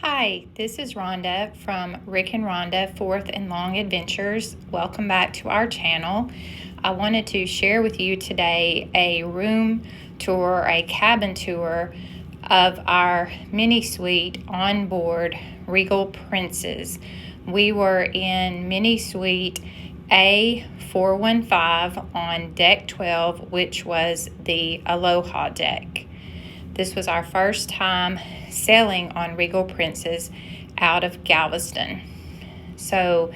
Hi, this is Rhonda from Rick and Rhonda Fourth and Long Adventures. Welcome back to our channel. I wanted to share with you today a room tour, a cabin tour of our mini suite on board Regal Princess. We were in mini suite A415 on deck 12, which was the Aloha deck. This was our first time sailing on Regal Princess out of Galveston. So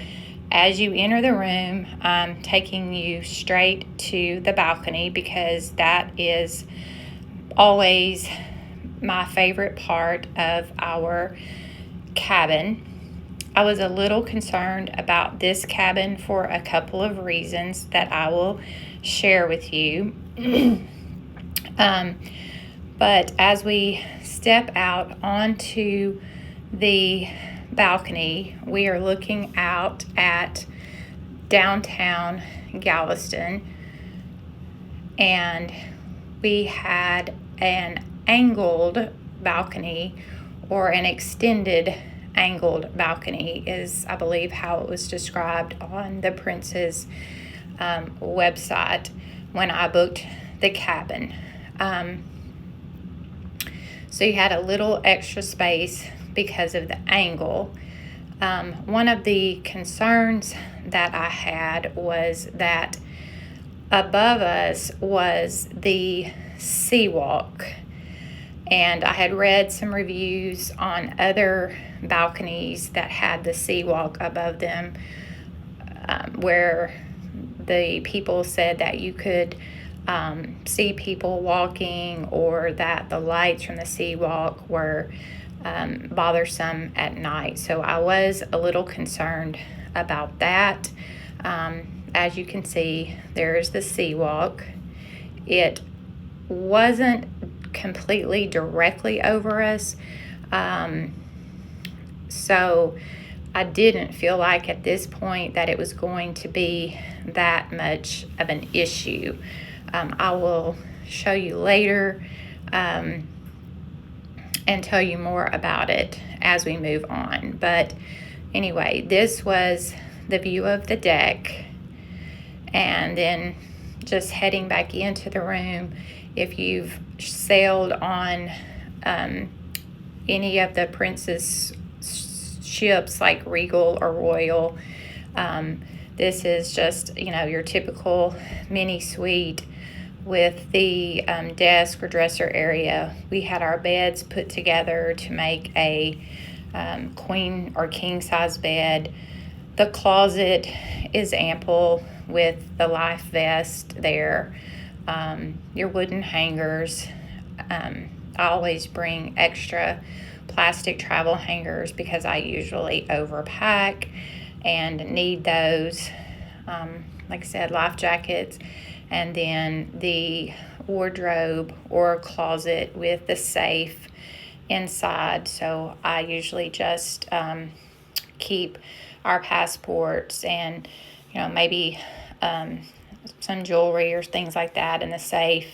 as you enter the room, I'm taking you straight to the balcony because that is always my favorite part of our cabin. I was a little concerned about this cabin for a couple of reasons that I will share with you. But as we step out onto the balcony, we are looking out at downtown Galveston, and we had an angled balcony, or an extended angled balcony is, I believe, how it was described on the Princess website when I booked the cabin. So you had a little extra space because of the angle. One of the concerns that I had was that above us was the seawalk. And I had read some reviews on other balconies that had the seawalk above them, where the people said that you could see people walking, or that the lights from the seawalk were bothersome at night. So I was a little concerned about that. As you can see, there's the seawalk. It wasn't completely directly over us, so I didn't feel like at this point that it was going to be that much of an issue. I will show you later and tell you more about it as we move on. But anyway, this was the view of the deck. And then just heading back into the room, if you've sailed on any of the Princess ships like Regal or Royal, this is just, your typical mini suite with the desk or dresser area. We had our beds put together to make a queen or king size bed. The closet is ample with the life vest there. Your wooden hangers. I always bring extra plastic travel hangers because I usually overpack and need those. Like I said, life jackets, and then the wardrobe or closet with the safe inside. So I usually just keep our passports and maybe some jewelry or things like that in the safe.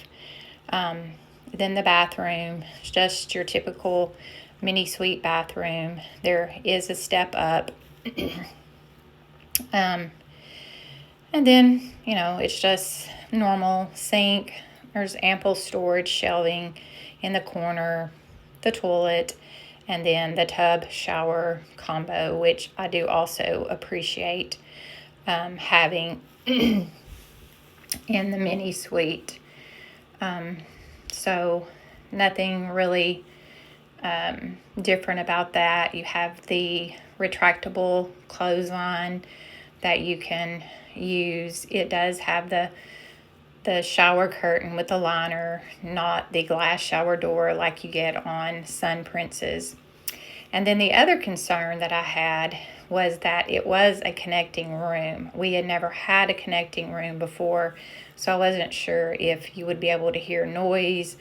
Then the bathroom is just your typical mini suite bathroom. There is a step up. And then, it's just normal sink. There's ample storage shelving in the corner, the toilet, and then the tub shower combo, which I do also appreciate having in the mini suite. So nothing really different about that. You have the retractable clothesline that you can use. It does have the shower curtain with the liner, not the glass shower door like you get on Sun Princess. And then the other concern that I had was that it was a connecting room. We had never had a connecting room before, so I wasn't sure if you would be able to hear noise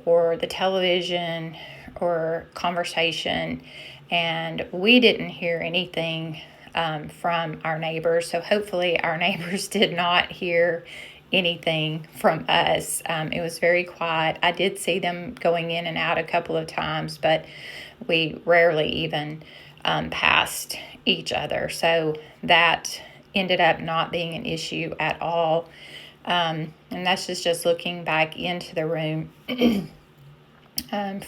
or the television or conversation, and we didn't hear anything from our neighbors. So hopefully our neighbors did not hear anything from us. It was very quiet. I did see them going in and out a couple of times, but we rarely even passed each other. So that ended up not being an issue at all. And that's just looking back into the room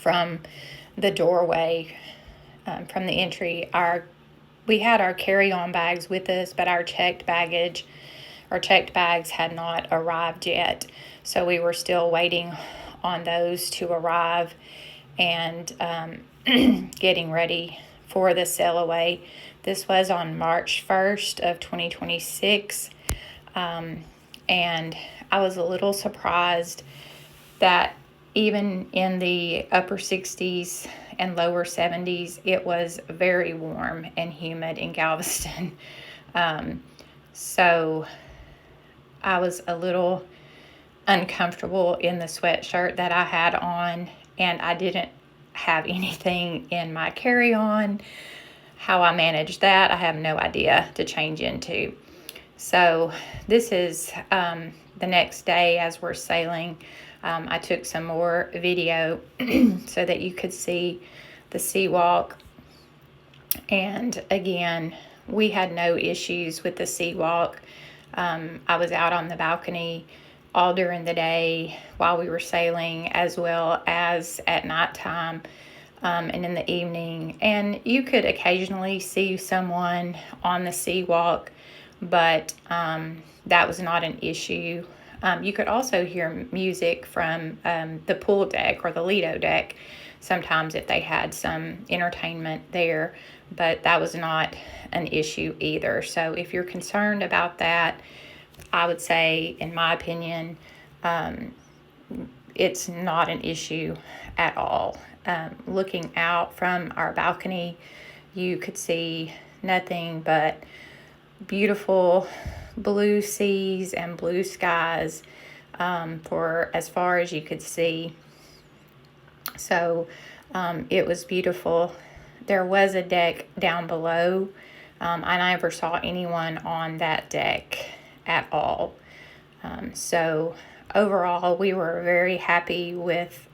from the doorway, from the entry. We had our carry-on bags with us, but our checked bags had not arrived yet. So we were still waiting on those to arrive and getting ready for the sail away. This was on March 1st of 2026. And I was a little surprised that even in the upper 60s and lower 70s, it was very warm and humid in Galveston. So I was a little uncomfortable in the sweatshirt that I had on, and I didn't have anything in my carry-on. How I managed that, I have no idea to change into. So this is the next day as we're sailing. I took some more video so that you could see the sea walk. And again, we had no issues with the sea walk. I was out on the balcony all during the day while we were sailing, as well as at nighttime and in the evening. And you could occasionally see someone on the sea walk, but that was not an issue. You could also hear music from the pool deck or the Lido deck sometimes if they had some entertainment there, but that was not an issue either. So if you're concerned about that, I would say, in my opinion, it's not an issue at all. Looking out from our balcony, you could see nothing but beautiful blue seas and blue skies for as far as you could see. So it was beautiful. There was a deck down below. I never saw anyone on that deck at all. So overall, we were very happy with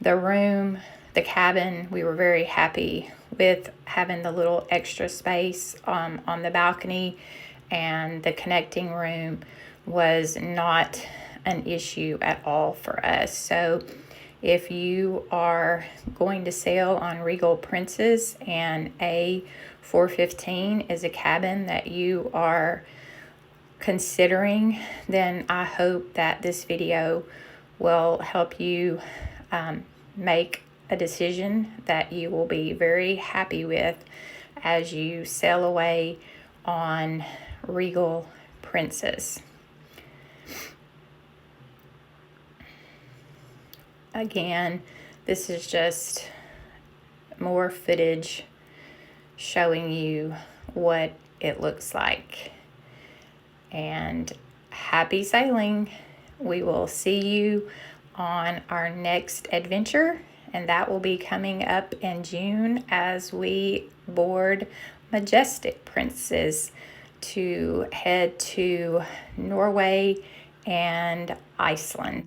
the room, the cabin. We were very happy with having the little extra space on the balcony, and the connecting room was not an issue at all for us. So if you are going to sail on Regal Princess and A415 is a cabin that you are considering, then I hope that this video will help you make a decision that you will be very happy with as you sail away on Regal Princess. Again, this is just more footage showing you what it looks like. And happy sailing. We will see you on our next adventure, and that will be coming up in June as we board Majestic Princess to head to Norway and Iceland.